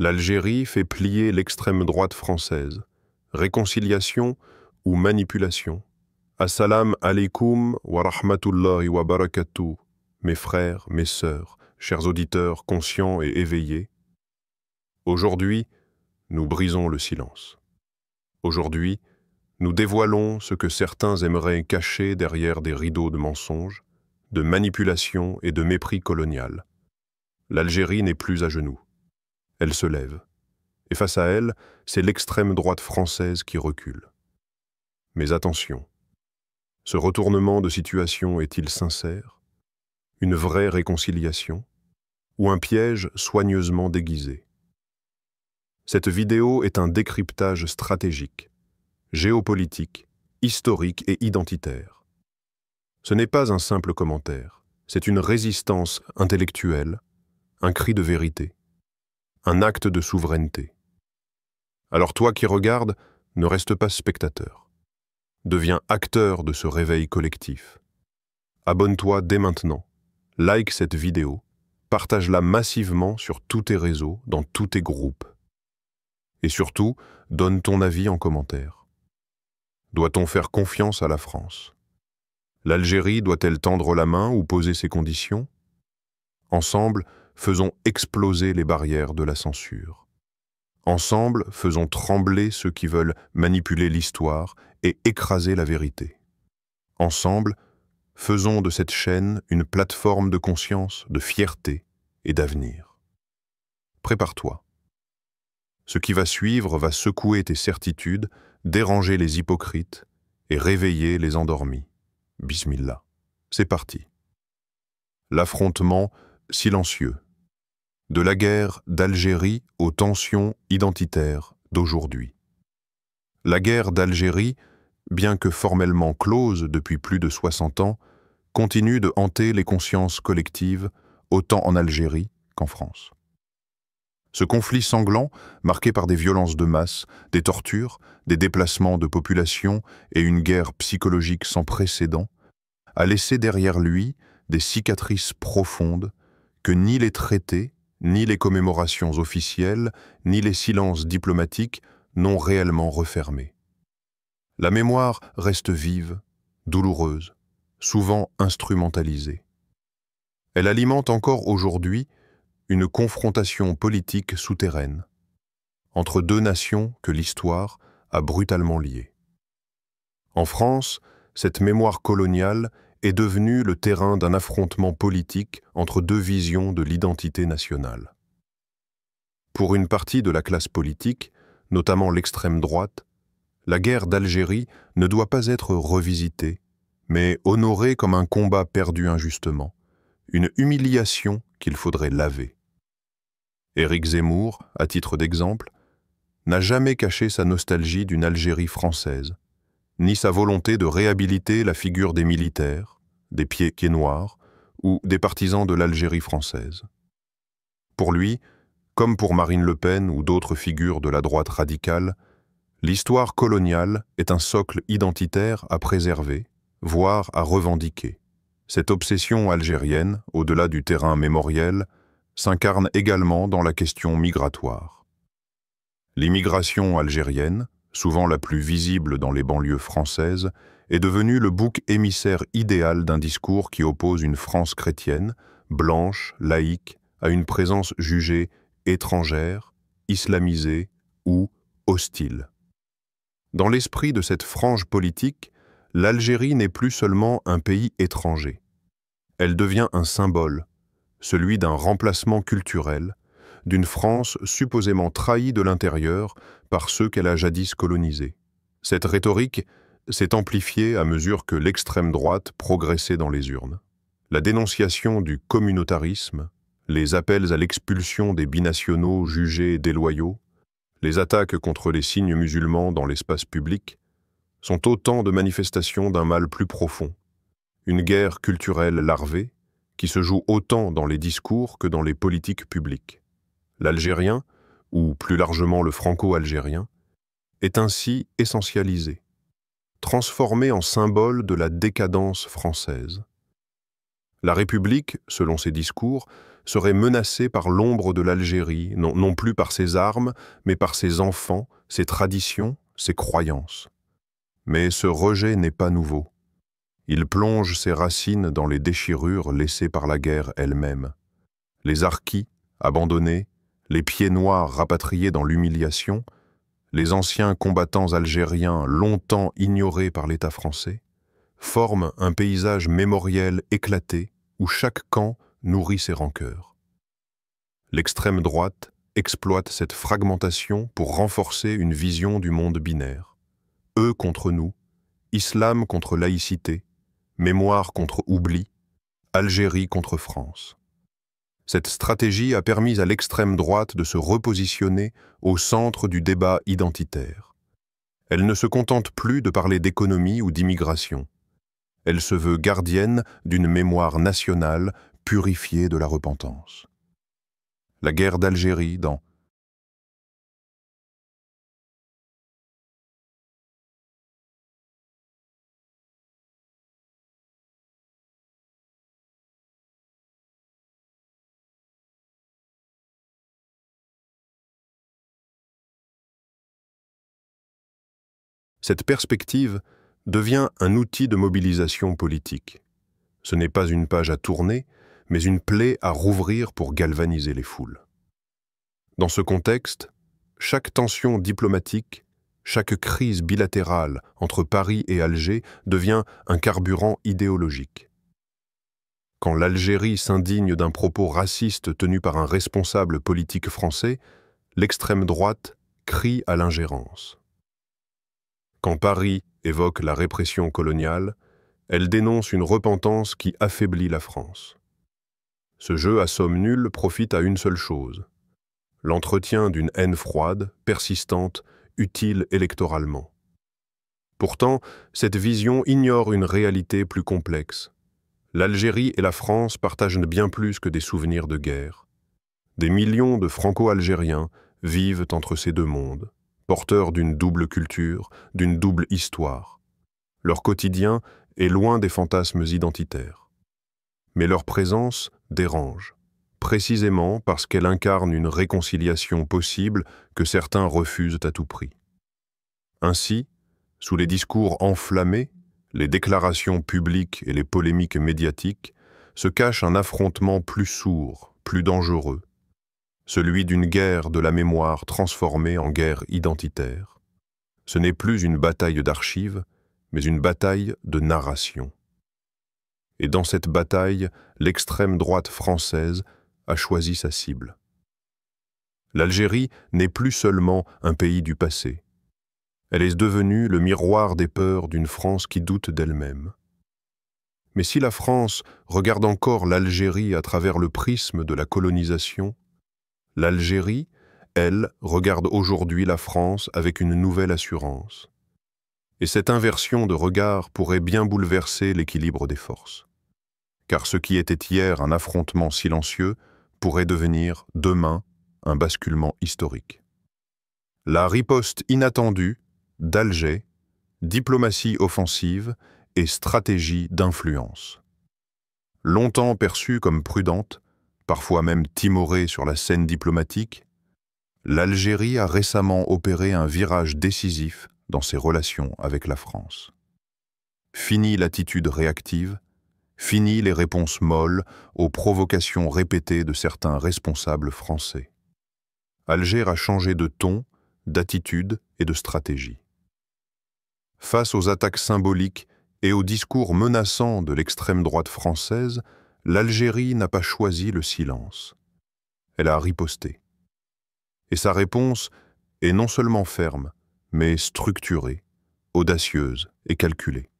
L'Algérie fait plier l'extrême droite française. Réconciliation ou manipulation? Assalam alaikum wa rahmatullahi wa barakatuh, mes frères, mes sœurs, chers auditeurs conscients et éveillés. Aujourd'hui, nous brisons le silence. Aujourd'hui, nous dévoilons ce que certains aimeraient cacher derrière des rideaux de mensonges, de manipulation et de mépris colonial. L'Algérie n'est plus à genoux. Elle se lève. Et face à elle, c'est l'extrême droite française qui recule. Mais attention, ce retournement de situation est-il sincère? Une vraie réconciliation? Ou un piège soigneusement déguisé? Cette vidéo est un décryptage stratégique, géopolitique, historique et identitaire. Ce n'est pas un simple commentaire, c'est une résistance intellectuelle, un cri de vérité, un acte de souveraineté. Alors toi qui regardes, ne reste pas spectateur. Deviens acteur de ce réveil collectif. Abonne-toi dès maintenant, like cette vidéo, partage-la massivement sur tous tes réseaux, dans tous tes groupes. Et surtout, donne ton avis en commentaire. Doit-on faire confiance à la France? L'Algérie doit-elle tendre la main ou poser ses conditions? Ensemble, faisons exploser les barrières de la censure. Ensemble, faisons trembler ceux qui veulent manipuler l'histoire et écraser la vérité. Ensemble, faisons de cette chaîne une plateforme de conscience, de fierté et d'avenir. Prépare-toi. Ce qui va suivre va secouer tes certitudes, déranger les hypocrites et réveiller les endormis. Bismillah. C'est parti. L'affrontement silencieux. De la guerre d'Algérie aux tensions identitaires d'aujourd'hui. La guerre d'Algérie, bien que formellement close depuis plus de 60 ans, continue de hanter les consciences collectives, autant en Algérie qu'en France. Ce conflit sanglant, marqué par des violences de masse, des tortures, des déplacements de population et une guerre psychologique sans précédent, a laissé derrière lui des cicatrices profondes que ni les traités, ni les commémorations officielles, ni les silences diplomatiques n'ont réellement refermé. La mémoire reste vive, douloureuse, souvent instrumentalisée. Elle alimente encore aujourd'hui une confrontation politique souterraine entre deux nations que l'histoire a brutalement liées. En France, cette mémoire coloniale est devenue le terrain d'un affrontement politique entre deux visions de l'identité nationale. Pour une partie de la classe politique, notamment l'extrême droite, la guerre d'Algérie ne doit pas être revisitée, mais honorée comme un combat perdu injustement, une humiliation qu'il faudrait laver. Éric Zemmour, à titre d'exemple, n'a jamais caché sa nostalgie d'une Algérie française, ni sa volonté de réhabiliter la figure des militaires, des pieds noirs ou des partisans de l'Algérie française. Pour lui, comme pour Marine Le Pen ou d'autres figures de la droite radicale, l'histoire coloniale est un socle identitaire à préserver, voire à revendiquer. Cette obsession algérienne, au-delà du terrain mémoriel, s'incarne également dans la question migratoire. L'immigration algérienne, souvent la plus visible dans les banlieues françaises, est devenue le bouc émissaire idéal d'un discours qui oppose une France chrétienne, blanche, laïque, à une présence jugée étrangère, islamisée ou hostile. Dans l'esprit de cette frange politique, l'Algérie n'est plus seulement un pays étranger. Elle devient un symbole, celui d'un remplacement culturel, d'une France supposément trahie de l'intérieur par ceux qu'elle a jadis colonisés. Cette rhétorique s'est amplifiée à mesure que l'extrême droite progressait dans les urnes. La dénonciation du communautarisme, les appels à l'expulsion des binationaux jugés déloyaux, les attaques contre les signes musulmans dans l'espace public, sont autant de manifestations d'un mal plus profond, une guerre culturelle larvée qui se joue autant dans les discours que dans les politiques publiques. L'algérien, ou plus largement le franco-algérien, est ainsi essentialisé, transformé en symbole de la décadence française. La République, selon ses discours, serait menacée par l'ombre de l'Algérie, non plus par ses armes, mais par ses enfants, ses traditions, ses croyances. Mais ce rejet n'est pas nouveau. Il plonge ses racines dans les déchirures laissées par la guerre elle-même. Les harkis, abandonnés, les pieds noirs rapatriés dans l'humiliation, les anciens combattants algériens longtemps ignorés par l'État français, forment un paysage mémoriel éclaté où chaque camp nourrit ses rancœurs. L'extrême droite exploite cette fragmentation pour renforcer une vision du monde binaire. Eux contre nous, islam contre laïcité, mémoire contre oubli, Algérie contre France. Cette stratégie a permis à l'extrême droite de se repositionner au centre du débat identitaire. Elle ne se contente plus de parler d'économie ou d'immigration. Elle se veut gardienne d'une mémoire nationale purifiée de la repentance. La guerre d'Algérie dans Cette perspective devient un outil de mobilisation politique. Ce n'est pas une page à tourner, mais une plaie à rouvrir pour galvaniser les foules. Dans ce contexte, chaque tension diplomatique, chaque crise bilatérale entre Paris et Alger devient un carburant idéologique. Quand l'Algérie s'indigne d'un propos raciste tenu par un responsable politique français, l'extrême droite crie à l'ingérence. Quand Paris évoque la répression coloniale, elle dénonce une repentance qui affaiblit la France. Ce jeu à somme nulle profite à une seule chose: l'entretien d'une haine froide, persistante, utile électoralement. Pourtant, cette vision ignore une réalité plus complexe. L'Algérie et la France partagent bien plus que des souvenirs de guerre. Des millions de Franco-Algériens vivent entre ces deux mondes, porteurs d'une double culture, d'une double histoire. Leur quotidien est loin des fantasmes identitaires. Mais leur présence dérange, précisément parce qu'elle incarne une réconciliation possible que certains refusent à tout prix. Ainsi, sous les discours enflammés, les déclarations publiques et les polémiques médiatiques, se cache un affrontement plus sourd, plus dangereux, celui d'une guerre de la mémoire transformée en guerre identitaire. Ce n'est plus une bataille d'archives, mais une bataille de narration. Et dans cette bataille, l'extrême droite française a choisi sa cible. L'Algérie n'est plus seulement un pays du passé. Elle est devenue le miroir des peurs d'une France qui doute d'elle-même. Mais si la France regarde encore l'Algérie à travers le prisme de la colonisation, l'Algérie, elle, regarde aujourd'hui la France avec une nouvelle assurance. Et cette inversion de regard pourrait bien bouleverser l'équilibre des forces. Car ce qui était hier un affrontement silencieux pourrait devenir, demain, un basculement historique. La riposte inattendue d'Alger, diplomatie offensive et stratégie d'influence. Longtemps perçue comme prudente, parfois même timorée sur la scène diplomatique, l'Algérie a récemment opéré un virage décisif dans ses relations avec la France. Fini l'attitude réactive, fini les réponses molles aux provocations répétées de certains responsables français. Alger a changé de ton, d'attitude et de stratégie. Face aux attaques symboliques et aux discours menaçants de l'extrême droite française, l'Algérie n'a pas choisi le silence. Elle a riposté. Et sa réponse est non seulement ferme, mais structurée, audacieuse et calculée.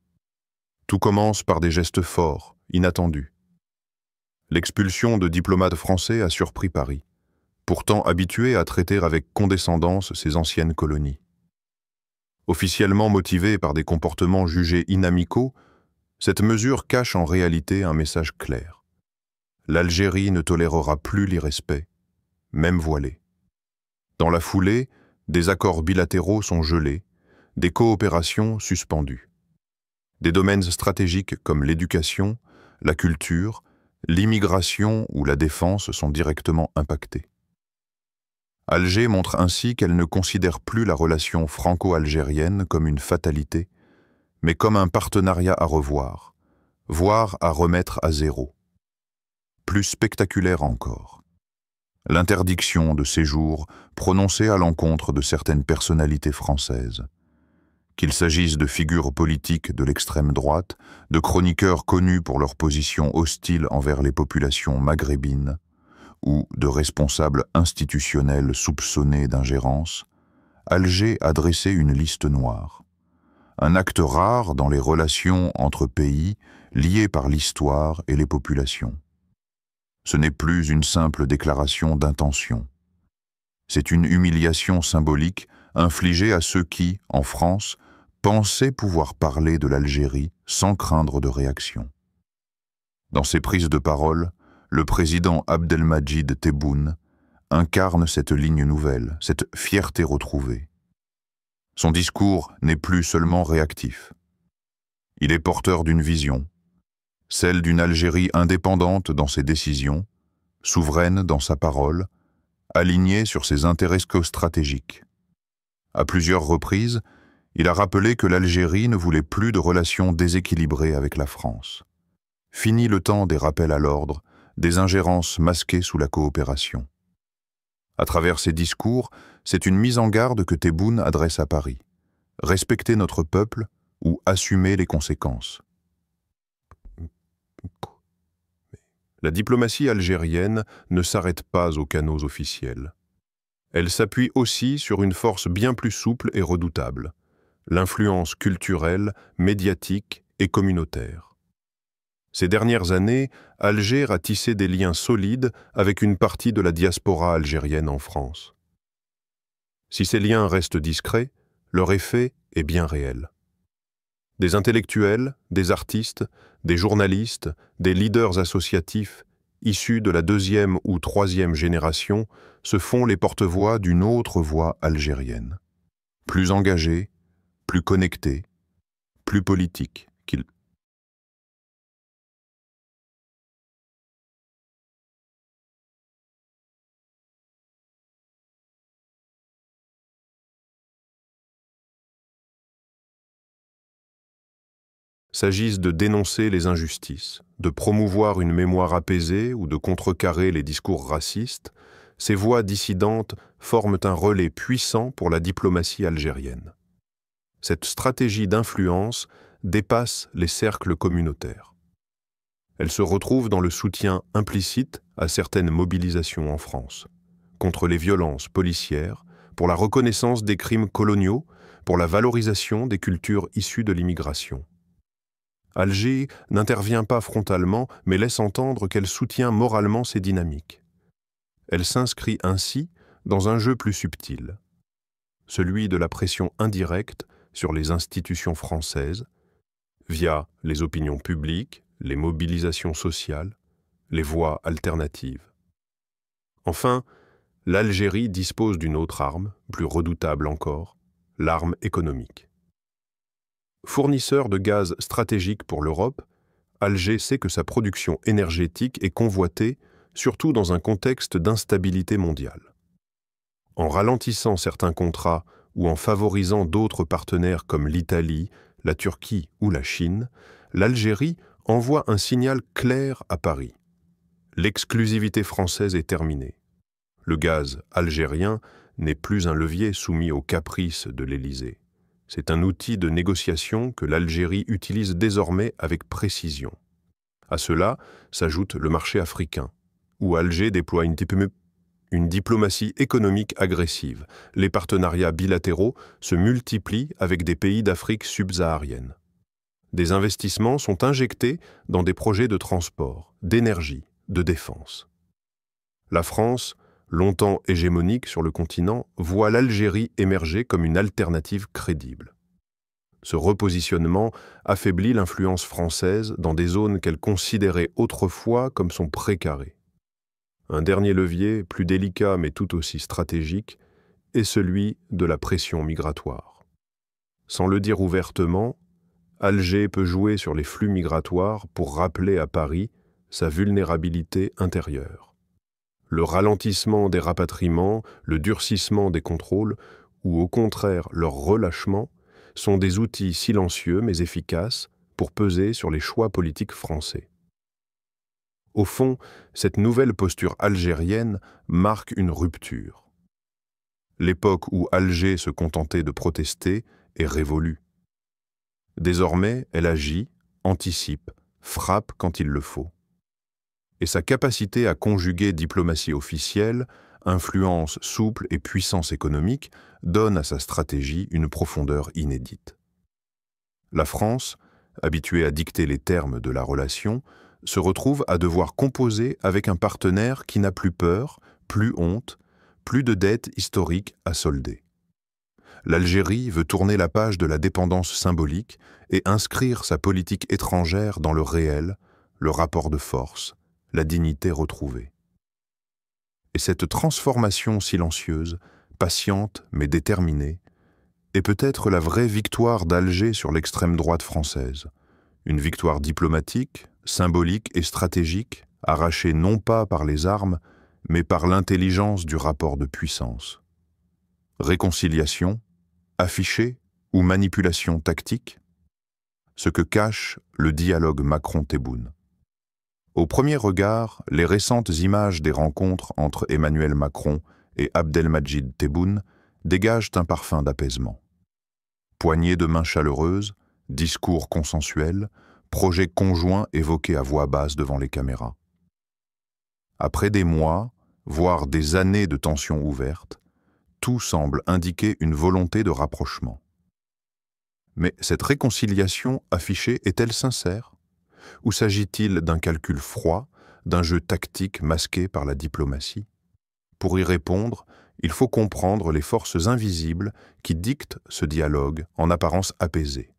Tout commence par des gestes forts, inattendus. L'expulsion de diplomates français a surpris Paris, pourtant habitué à traiter avec condescendance ses anciennes colonies. Officiellement motivée par des comportements jugés inamicaux, cette mesure cache en réalité un message clair. L'Algérie ne tolérera plus l'irrespect, même voilé. Dans la foulée, des accords bilatéraux sont gelés, des coopérations suspendues. Des domaines stratégiques comme l'éducation, la culture, l'immigration ou la défense sont directement impactés. Alger montre ainsi qu'elle ne considère plus la relation franco-algérienne comme une fatalité, mais comme un partenariat à revoir, voire à remettre à zéro. Plus spectaculaire encore, l'interdiction de séjour prononcée à l'encontre de certaines personnalités françaises. Qu'il s'agisse de figures politiques de l'extrême droite, de chroniqueurs connus pour leur position hostile envers les populations maghrébines, ou de responsables institutionnels soupçonnés d'ingérence, Alger a dressé une liste noire. Un acte rare dans les relations entre pays liés par l'histoire et les populations. Ce n'est plus une simple déclaration d'intention. C'est une humiliation symbolique infligée à ceux qui, en France, pensaient pouvoir parler de l'Algérie sans craindre de réaction. Dans ses prises de parole, le président Abdelmadjid Tebboune incarne cette ligne nouvelle, cette fierté retrouvée. Son discours n'est plus seulement réactif. Il est porteur d'une vision, celle d'une Algérie indépendante dans ses décisions, souveraine dans sa parole, alignée sur ses intérêts stratégiques. À plusieurs reprises, il a rappelé que l'Algérie ne voulait plus de relations déséquilibrées avec la France. Fini le temps des rappels à l'ordre, des ingérences masquées sous la coopération. À travers ses discours, c'est une mise en garde que Tebboune adresse à Paris. Respecter notre peuple ou assumer les conséquences. La diplomatie algérienne ne s'arrête pas aux canaux officiels. Elle s'appuie aussi sur une force bien plus souple et redoutable, l'influence culturelle, médiatique et communautaire. Ces dernières années, Alger a tissé des liens solides avec une partie de la diaspora algérienne en France. Si ces liens restent discrets, leur effet est bien réel. Des intellectuels, des artistes, des journalistes, des leaders associatifs, issus de la deuxième ou troisième génération, se font les porte-voix d'une autre voix algérienne. Plus engagée, plus connectée, plus politique qu'ils. S'agisse de dénoncer les injustices, de promouvoir une mémoire apaisée ou de contrecarrer les discours racistes, ces voix dissidentes forment un relais puissant pour la diplomatie algérienne. Cette stratégie d'influence dépasse les cercles communautaires. Elle se retrouve dans le soutien implicite à certaines mobilisations en France, contre les violences policières, pour la reconnaissance des crimes coloniaux, pour la valorisation des cultures issues de l'immigration. Alger n'intervient pas frontalement, mais laisse entendre qu'elle soutient moralement ces dynamiques. Elle s'inscrit ainsi dans un jeu plus subtil, celui de la pression indirecte sur les institutions françaises, via les opinions publiques, les mobilisations sociales, les voies alternatives. Enfin, l'Algérie dispose d'une autre arme, plus redoutable encore, l'arme économique. Fournisseur de gaz stratégique pour l'Europe, Alger sait que sa production énergétique est convoitée, surtout dans un contexte d'instabilité mondiale. En ralentissant certains contrats ou en favorisant d'autres partenaires comme l'Italie, la Turquie ou la Chine, l'Algérie envoie un signal clair à Paris. L'exclusivité française est terminée. Le gaz algérien n'est plus un levier soumis aux caprices de l'Élysée. C'est un outil de négociation que l'Algérie utilise désormais avec précision. À cela s'ajoute le marché africain, où Alger déploie une diplomatie économique agressive. Les partenariats bilatéraux se multiplient avec des pays d'Afrique subsaharienne. Des investissements sont injectés dans des projets de transport, d'énergie, de défense. La France, longtemps hégémonique sur le continent, voit l'Algérie émerger comme une alternative crédible. Ce repositionnement affaiblit l'influence française dans des zones qu'elle considérait autrefois comme son précaré. Un dernier levier, plus délicat mais tout aussi stratégique, est celui de la pression migratoire. Sans le dire ouvertement, Alger peut jouer sur les flux migratoires pour rappeler à Paris sa vulnérabilité intérieure. Le ralentissement des rapatriements, le durcissement des contrôles, ou au contraire leur relâchement, sont des outils silencieux mais efficaces pour peser sur les choix politiques français. Au fond, cette nouvelle posture algérienne marque une rupture. L'époque où Alger se contentait de protester est révolue. Désormais, elle agit, anticipe, frappe quand il le faut. Et sa capacité à conjuguer diplomatie officielle, influence souple et puissance économique donne à sa stratégie une profondeur inédite. La France, habituée à dicter les termes de la relation, se retrouve à devoir composer avec un partenaire qui n'a plus peur, plus honte, plus de dettes historiques à solder. L'Algérie veut tourner la page de la dépendance symbolique et inscrire sa politique étrangère dans le réel, le rapport de force, la dignité retrouvée. Et cette transformation silencieuse, patiente mais déterminée, est peut-être la vraie victoire d'Alger sur l'extrême droite française. Une victoire diplomatique, symbolique et stratégique, arrachée non pas par les armes, mais par l'intelligence du rapport de puissance. Réconciliation, affichée ou manipulation tactique? Ce que cache le dialogue Macron-Tebboune. Au premier regard, les récentes images des rencontres entre Emmanuel Macron et Abdelmadjid Tebboune dégagent un parfum d'apaisement. Poignées de mains chaleureuses, discours consensuels, projets conjoints évoqués à voix basse devant les caméras. Après des mois, voire des années de tensions ouvertes, tout semble indiquer une volonté de rapprochement. Mais cette réconciliation affichée est-elle sincère? Ou s'agit-il d'un calcul froid, d'un jeu tactique masqué par la diplomatie? Pour y répondre, il faut comprendre les forces invisibles qui dictent ce dialogue en apparence apaisé.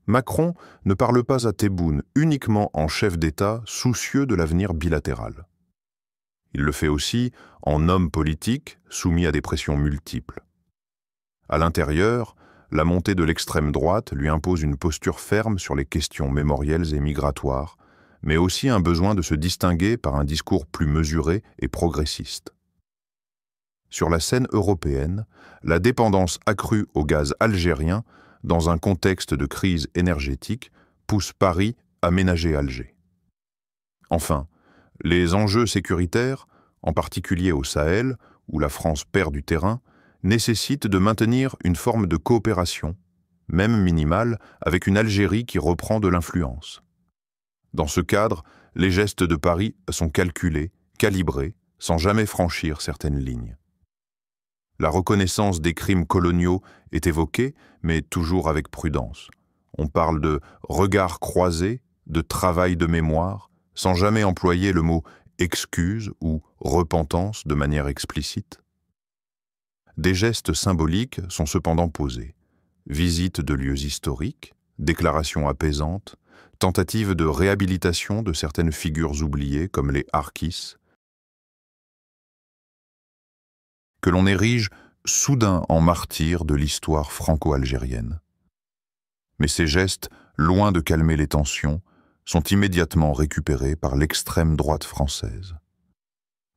Macron ne parle pas à Tebboune uniquement en chef d'État soucieux de l'avenir bilatéral. Il le fait aussi en homme politique soumis à des pressions multiples. À l'intérieur, la montée de l'extrême droite lui impose une posture ferme sur les questions mémorielles et migratoires, mais aussi un besoin de se distinguer par un discours plus mesuré et progressiste. Sur la scène européenne, la dépendance accrue au gaz algérien, dans un contexte de crise énergétique, pousse Paris à ménager Alger. Enfin, les enjeux sécuritaires, en particulier au Sahel, où la France perd du terrain, nécessitent de maintenir une forme de coopération, même minimale, avec une Algérie qui reprend de l'influence. Dans ce cadre, les gestes de Paris sont calculés, calibrés, sans jamais franchir certaines lignes. La reconnaissance des crimes coloniaux est évoquée, mais toujours avec prudence. On parle de regard croisé, de travail de mémoire, sans jamais employer le mot excuse ou repentance de manière explicite. Des gestes symboliques sont cependant posés. Visite de lieux historiques, déclarations apaisantes, tentatives de réhabilitation de certaines figures oubliées comme les harkis, que l'on érige soudain en martyrs de l'histoire franco-algérienne. Mais ces gestes, loin de calmer les tensions, sont immédiatement récupérés par l'extrême droite française.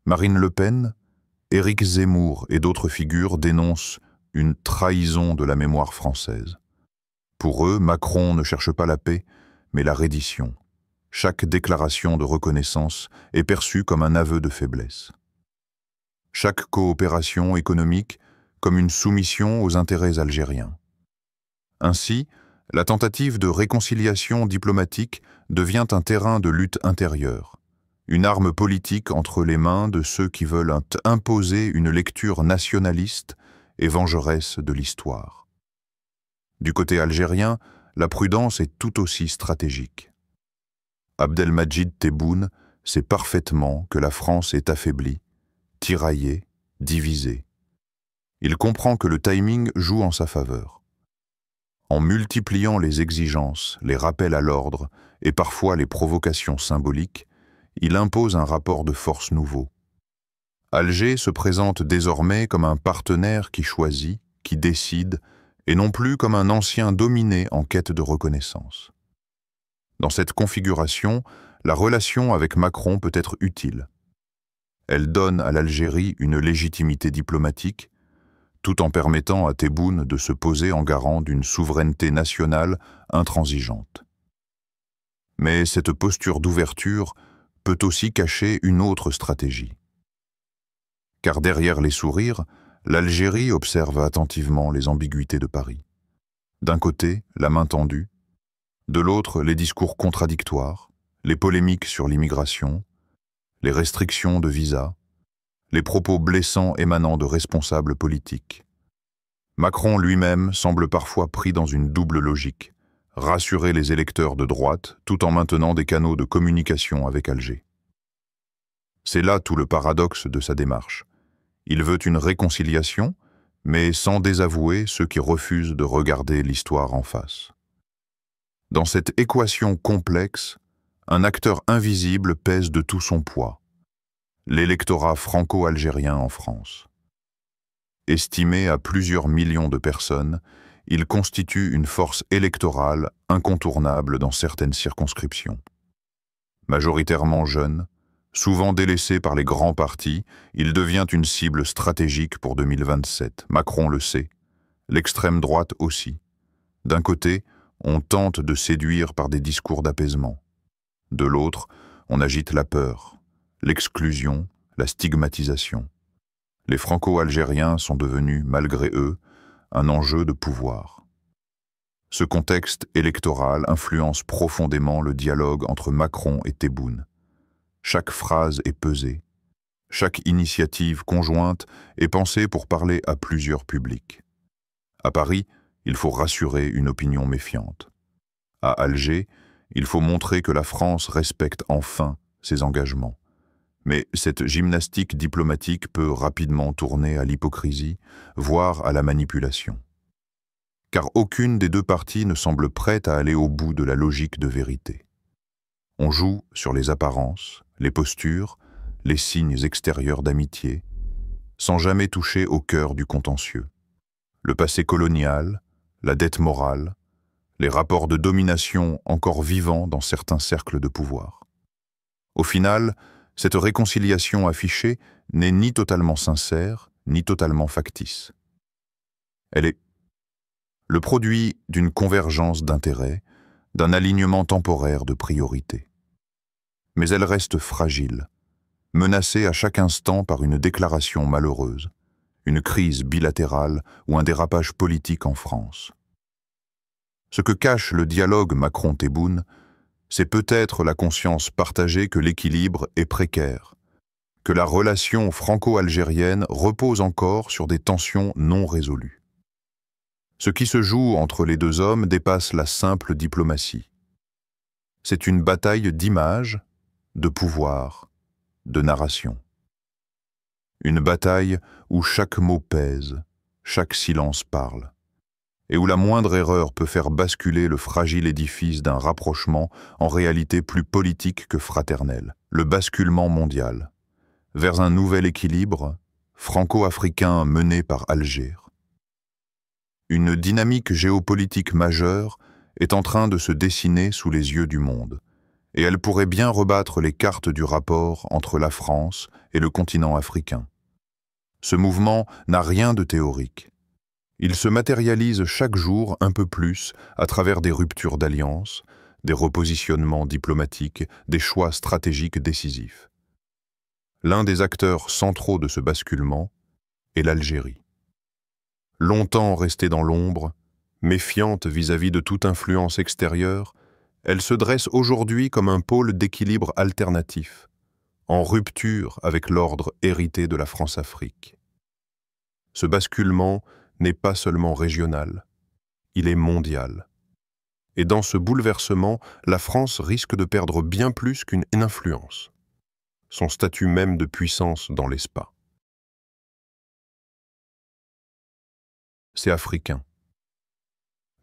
Marine Le Pen, Éric Zemmour et d'autres figures dénoncent une trahison de la mémoire française. Pour eux, Macron ne cherche pas la paix, mais la reddition. Chaque déclaration de reconnaissance est perçue comme un aveu de faiblesse. Chaque coopération économique comme une soumission aux intérêts algériens. Ainsi, la tentative de réconciliation diplomatique devient un terrain de lutte intérieure, une arme politique entre les mains de ceux qui veulent imposer une lecture nationaliste et vengeresse de l'histoire. Du côté algérien, la prudence est tout aussi stratégique. Abdelmadjid Tebboune sait parfaitement que la France est affaiblie, tiraillée, divisée. Il comprend que le timing joue en sa faveur. En multipliant les exigences, les rappels à l'ordre et parfois les provocations symboliques, il impose un rapport de force nouveau. Alger se présente désormais comme un partenaire qui choisit, qui décide, et non plus comme un ancien dominé en quête de reconnaissance. Dans cette configuration, la relation avec Macron peut être utile. Elle donne à l'Algérie une légitimité diplomatique, tout en permettant à Tebboune de se poser en garant d'une souveraineté nationale intransigeante. Mais cette posture d'ouverture peut aussi cacher une autre stratégie. Car derrière les sourires, l'Algérie observe attentivement les ambiguïtés de Paris. D'un côté, la main tendue, de l'autre, les discours contradictoires, les polémiques sur l'immigration, les restrictions de visa, les propos blessants émanant de responsables politiques. Macron lui-même semble parfois pris dans une double logique, rassurer les électeurs de droite tout en maintenant des canaux de communication avec Alger. C'est là tout le paradoxe de sa démarche. Il veut une réconciliation, mais sans désavouer ceux qui refusent de regarder l'histoire en face. Dans cette équation complexe, un acteur invisible pèse de tout son poids. L'électorat franco-algérien en France. Estimé à plusieurs millions de personnes, il constitue une force électorale incontournable dans certaines circonscriptions. Majoritairement jeune, souvent délaissé par les grands partis, il devient une cible stratégique pour 2027. Macron le sait, l'extrême droite aussi. D'un côté, on tente de séduire par des discours d'apaisement. De l'autre, on agite la peur, l'exclusion, la stigmatisation. Les franco-algériens sont devenus, malgré eux, un enjeu de pouvoir. Ce contexte électoral influence profondément le dialogue entre Macron et Tebboune. Chaque phrase est pesée. Chaque initiative conjointe est pensée pour parler à plusieurs publics. À Paris, il faut rassurer une opinion méfiante. À Alger, il faut montrer que la France respecte enfin ses engagements. Mais cette gymnastique diplomatique peut rapidement tourner à l'hypocrisie, voire à la manipulation. Car aucune des deux parties ne semble prête à aller au bout de la logique de vérité. On joue sur les apparences, les postures, les signes extérieurs d'amitié, sans jamais toucher au cœur du contentieux. Le passé colonial, la dette morale, les rapports de domination encore vivants dans certains cercles de pouvoir. Au final, cette réconciliation affichée n'est ni totalement sincère, ni totalement factice. Elle est le produit d'une convergence d'intérêts, d'un alignement temporaire de priorités. Mais elle reste fragile, menacée à chaque instant par une déclaration malheureuse, une crise bilatérale ou un dérapage politique en France. Ce que cache le dialogue Macron-Tebboune, c'est peut-être la conscience partagée que l'équilibre est précaire, que la relation franco-algérienne repose encore sur des tensions non résolues. Ce qui se joue entre les deux hommes dépasse la simple diplomatie. C'est une bataille d'image, de pouvoir, de narration. Une bataille où chaque mot pèse, chaque silence parle, et où la moindre erreur peut faire basculer le fragile édifice d'un rapprochement en réalité plus politique que fraternel, le basculement mondial, vers un nouvel équilibre franco-africain mené par Alger. Une dynamique géopolitique majeure est en train de se dessiner sous les yeux du monde, et elle pourrait bien rebattre les cartes du rapport entre la France et le continent africain. Ce mouvement n'a rien de théorique. Il se matérialise chaque jour un peu plus à travers des ruptures d'alliance, des repositionnements diplomatiques, des choix stratégiques décisifs. L'un des acteurs centraux de ce basculement est l'Algérie. Longtemps restée dans l'ombre, méfiante vis-à-vis de toute influence extérieure, elle se dresse aujourd'hui comme un pôle d'équilibre alternatif, en rupture avec l'ordre hérité de la France-Afrique. Ce basculement n'est pas seulement régional, il est mondial. Et dans ce bouleversement, la France risque de perdre bien plus qu'une influence, son statut même de puissance dans l'espace. C'est africain.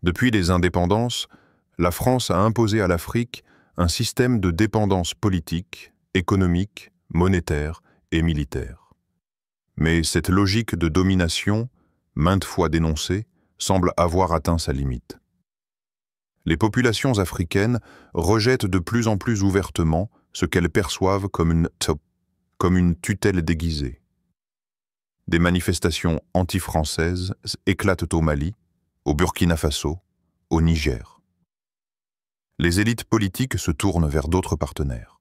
Depuis les indépendances, la France a imposé à l'Afrique un système de dépendance politique, économique, monétaire et militaire. Mais cette logique de domination, maintes fois dénoncée, semble avoir atteint sa limite. Les populations africaines rejettent de plus en plus ouvertement ce qu'elles perçoivent comme une tutelle déguisée. Des manifestations anti-françaises éclatent au Mali, au Burkina Faso, au Niger. Les élites politiques se tournent vers d'autres partenaires.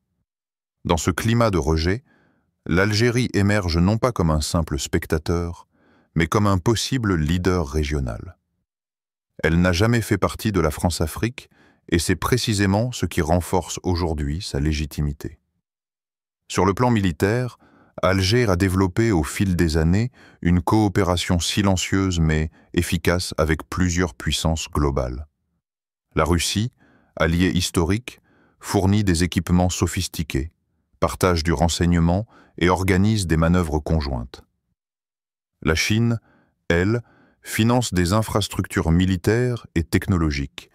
Dans ce climat de rejet, l'Algérie émerge non pas comme un simple spectateur, mais comme un possible leader régional. Elle n'a jamais fait partie de la France-Afrique et c'est précisément ce qui renforce aujourd'hui sa légitimité. Sur le plan militaire, Alger a développé au fil des années une coopération silencieuse mais efficace avec plusieurs puissances globales. La Russie, allié historique, fournit des équipements sophistiqués, partage du renseignement et organise des manœuvres conjointes. La Chine, elle, finance des infrastructures militaires et technologiques,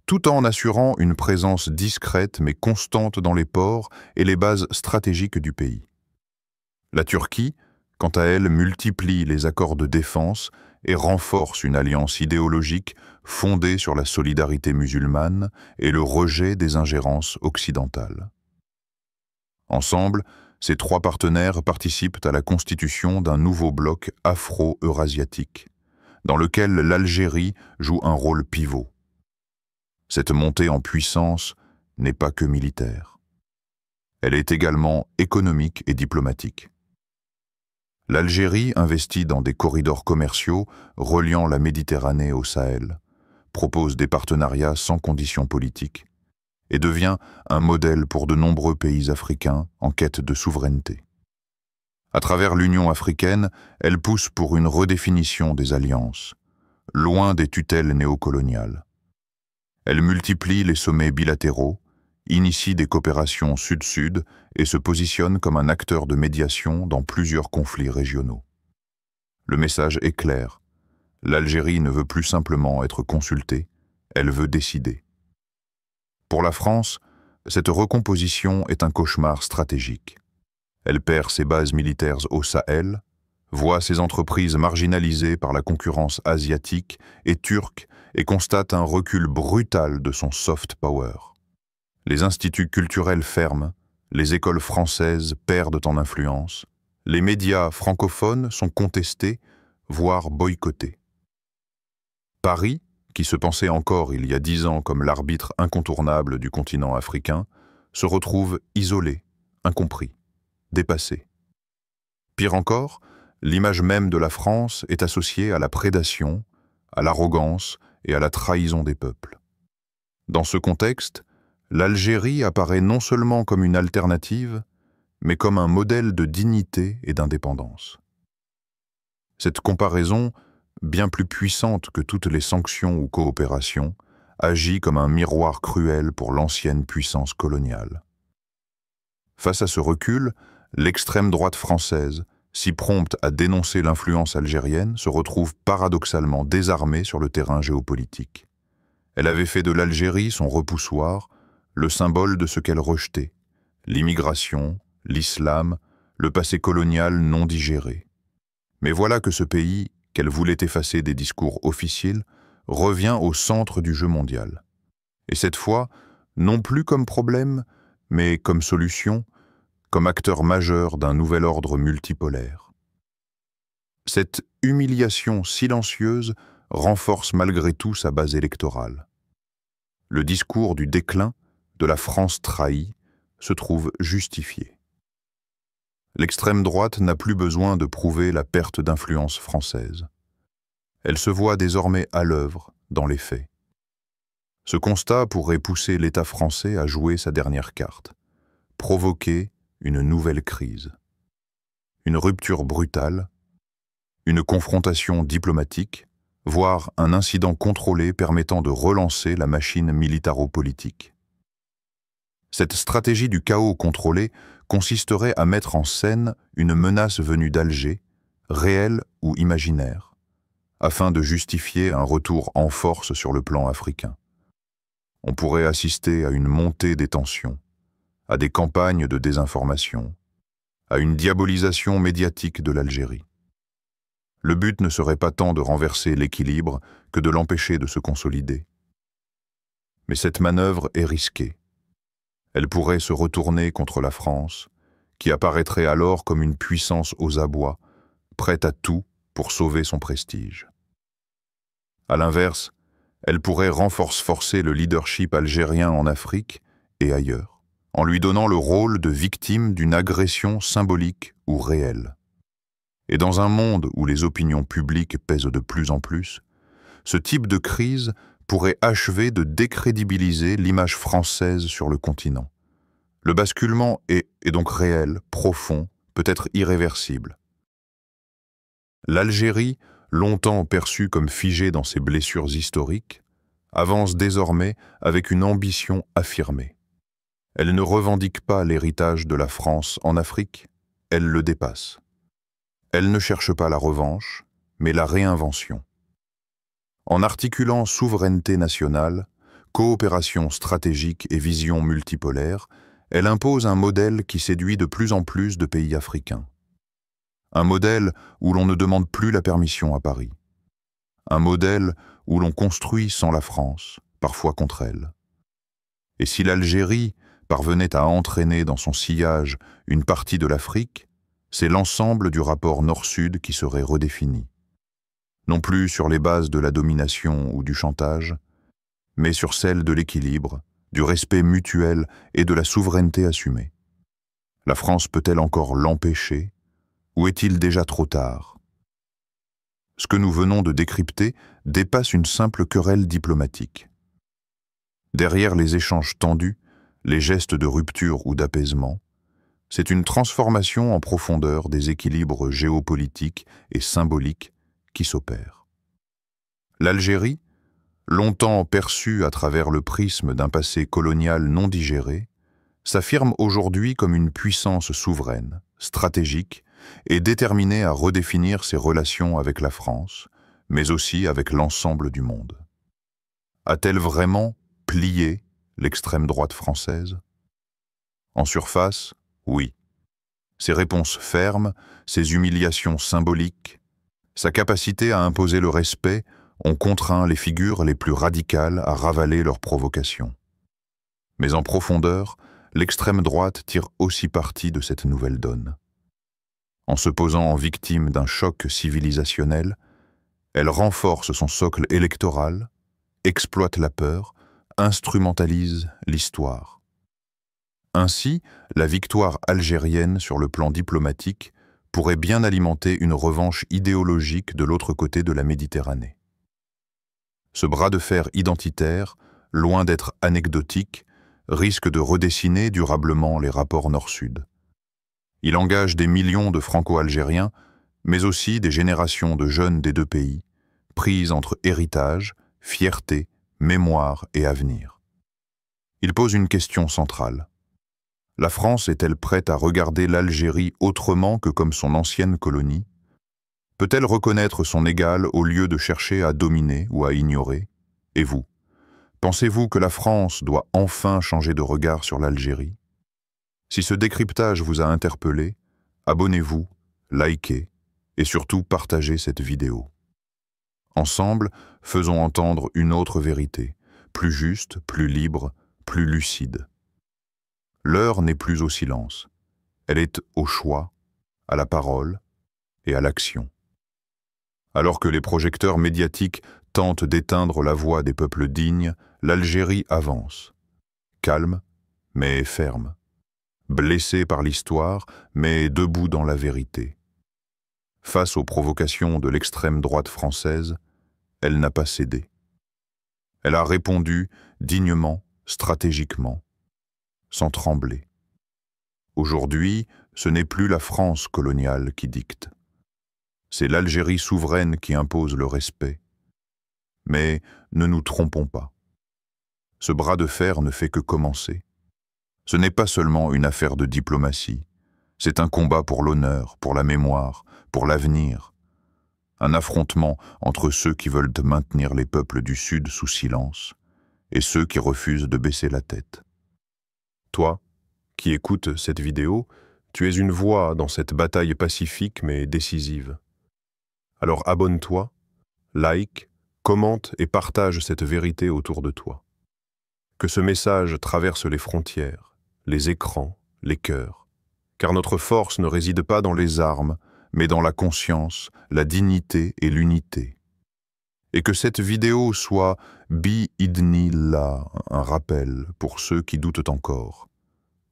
tout en assurant une présence discrète mais constante dans les ports et les bases stratégiques du pays. La Turquie, quant à elle, multiplie les accords de défense et renforce une alliance idéologique fondée sur la solidarité musulmane et le rejet des ingérences occidentales. Ensemble, ces trois partenaires participent à la constitution d'un nouveau bloc afro-eurasiatique, dans lequel l'Algérie joue un rôle pivot. Cette montée en puissance n'est pas que militaire. Elle est également économique et diplomatique. L'Algérie investit dans des corridors commerciaux reliant la Méditerranée au Sahel, propose des partenariats sans conditions politiques et devient un modèle pour de nombreux pays africains en quête de souveraineté. À travers l'Union africaine, elle pousse pour une redéfinition des alliances, loin des tutelles néocoloniales. Elle multiplie les sommets bilatéraux, initie des coopérations sud-sud et se positionne comme un acteur de médiation dans plusieurs conflits régionaux. Le message est clair. L'Algérie ne veut plus simplement être consultée, elle veut décider. Pour la France, cette recomposition est un cauchemar stratégique. Elle perd ses bases militaires au Sahel, voit ses entreprises marginalisées par la concurrence asiatique et turque et constate un recul brutal de son soft power. Les instituts culturels ferment, les écoles françaises perdent en influence, les médias francophones sont contestés, voire boycottés. Paris, qui se pensait encore il y a 10 ans comme l'arbitre incontournable du continent africain, se retrouve isolé, incompris, dépassé. Pire encore, l'image même de la France est associée à la prédation, à l'arrogance et à la trahison des peuples. Dans ce contexte, l'Algérie apparaît non seulement comme une alternative, mais comme un modèle de dignité et d'indépendance. Cette comparaison, bien plus puissante que toutes les sanctions ou coopérations, agit comme un miroir cruel pour l'ancienne puissance coloniale. Face à ce recul, l'extrême droite française, si prompte à dénoncer l'influence algérienne, se retrouve paradoxalement désarmée sur le terrain géopolitique. Elle avait fait de l'Algérie son repoussoir, le symbole de ce qu'elle rejetait, l'immigration, l'islam, le passé colonial non digéré. Mais voilà que ce pays, qu'elle voulait effacer des discours officiels, revient au centre du jeu mondial. Et cette fois, non plus comme problème, mais comme solution, comme acteur majeur d'un nouvel ordre multipolaire. Cette humiliation silencieuse renforce malgré tout sa base électorale. Le discours du déclin, de la France trahie, se trouve justifié. L'extrême droite n'a plus besoin de prouver la perte d'influence française. Elle se voit désormais à l'œuvre dans les faits. Ce constat pourrait pousser l'État français à jouer sa dernière carte, provoquer une nouvelle crise. Une rupture brutale, une confrontation diplomatique, voire un incident contrôlé permettant de relancer la machine militaro-politique. Cette stratégie du chaos contrôlé consisterait à mettre en scène une menace venue d'Alger, réelle ou imaginaire, afin de justifier un retour en force sur le plan africain. On pourrait assister à une montée des tensions, à des campagnes de désinformation, à une diabolisation médiatique de l'Algérie. Le but ne serait pas tant de renverser l'équilibre que de l'empêcher de se consolider. Mais cette manœuvre est risquée. Elle pourrait se retourner contre la France, qui apparaîtrait alors comme une puissance aux abois, prête à tout pour sauver son prestige. À l'inverse, elle pourrait forcer le leadership algérien en Afrique et ailleurs, en lui donnant le rôle de victime d'une agression symbolique ou réelle. Et dans un monde où les opinions publiques pèsent de plus en plus, ce type de crise pourrait achever de décrédibiliser l'image française sur le continent. Le basculement est donc réel, profond, peut-être irréversible. L'Algérie, longtemps perçue comme figée dans ses blessures historiques, avance désormais avec une ambition affirmée. Elle ne revendique pas l'héritage de la France en Afrique, elle le dépasse. Elle ne cherche pas la revanche, mais la réinvention. En articulant souveraineté nationale, coopération stratégique et vision multipolaire, elle impose un modèle qui séduit de plus en plus de pays africains. Un modèle où l'on ne demande plus la permission à Paris. Un modèle où l'on construit sans la France, parfois contre elle. Et si l'Algérie parvenait à entraîner dans son sillage une partie de l'Afrique, c'est l'ensemble du rapport Nord-Sud qui serait redéfini. Non plus sur les bases de la domination ou du chantage, mais sur celles de l'équilibre, du respect mutuel et de la souveraineté assumée. La France peut-elle encore l'empêcher, ou est-il déjà trop tard? Ce que nous venons de décrypter dépasse une simple querelle diplomatique. Derrière les échanges tendus, les gestes de rupture ou d'apaisement, c'est une transformation en profondeur des équilibres géopolitiques et symboliques qui s'opèrent. L'Algérie, longtemps perçue à travers le prisme d'un passé colonial non digéré, s'affirme aujourd'hui comme une puissance souveraine, stratégique et déterminée à redéfinir ses relations avec la France, mais aussi avec l'ensemble du monde. A-t-elle vraiment plié l'extrême droite française? En surface, oui. Ses réponses fermes, ses humiliations symboliques, sa capacité à imposer le respect ont contraint les figures les plus radicales à ravaler leurs provocations. Mais en profondeur, l'extrême droite tire aussi parti de cette nouvelle donne. En se posant en victime d'un choc civilisationnel, elle renforce son socle électoral, exploite la peur, instrumentalise l'histoire. Ainsi, la victoire algérienne sur le plan diplomatique pourrait bien alimenter une revanche idéologique de l'autre côté de la Méditerranée. Ce bras de fer identitaire, loin d'être anecdotique, risque de redessiner durablement les rapports Nord-Sud. Il engage des millions de Franco-Algériens, mais aussi des générations de jeunes des deux pays, prises entre héritage, fierté, mémoire et avenir. Il pose une question centrale. La France est-elle prête à regarder l'Algérie autrement que comme son ancienne colonie? Peut-elle reconnaître son égal au lieu de chercher à dominer ou à ignorer? Et vous? Pensez-vous que la France doit enfin changer de regard sur l'Algérie? Si ce décryptage vous a interpellé, abonnez-vous, likez et surtout partagez cette vidéo. Ensemble, faisons entendre une autre vérité, plus juste, plus libre, plus lucide. L'heure n'est plus au silence, elle est au choix, à la parole et à l'action. Alors que les projecteurs médiatiques tentent d'éteindre la voix des peuples dignes, l'Algérie avance, calme mais ferme. Blessée par l'histoire, mais debout dans la vérité. Face aux provocations de l'extrême droite française, elle n'a pas cédé. Elle a répondu dignement, stratégiquement, sans trembler. Aujourd'hui, ce n'est plus la France coloniale qui dicte. C'est l'Algérie souveraine qui impose le respect. Mais ne nous trompons pas. Ce bras de fer ne fait que commencer. Ce n'est pas seulement une affaire de diplomatie, c'est un combat pour l'honneur, pour la mémoire, pour l'avenir. Un affrontement entre ceux qui veulent maintenir les peuples du Sud sous silence et ceux qui refusent de baisser la tête. Toi, qui écoutes cette vidéo, tu es une voix dans cette bataille pacifique mais décisive. Alors abonne-toi, like, commente et partage cette vérité autour de toi. Que ce message traverse les frontières, les écrans, les cœurs, car notre force ne réside pas dans les armes, mais dans la conscience, la dignité et l'unité. Et que cette vidéo soit bi-idnillah, un rappel pour ceux qui doutent encore.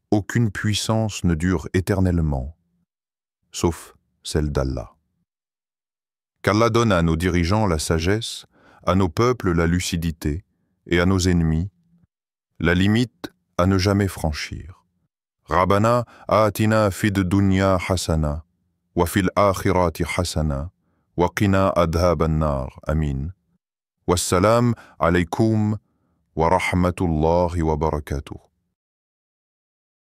Aucune puissance ne dure éternellement, sauf celle d'Allah. Qu'Allah donne à nos dirigeants la sagesse, à nos peuples la lucidité, et à nos ennemis la limite à ne jamais franchir. Rabbana atina fid dunya hasana, wa fil akhirati hasana, wa qina adhaban nar. Amin. Wassalam alaykum wa rahmatullahi wa barakatuh.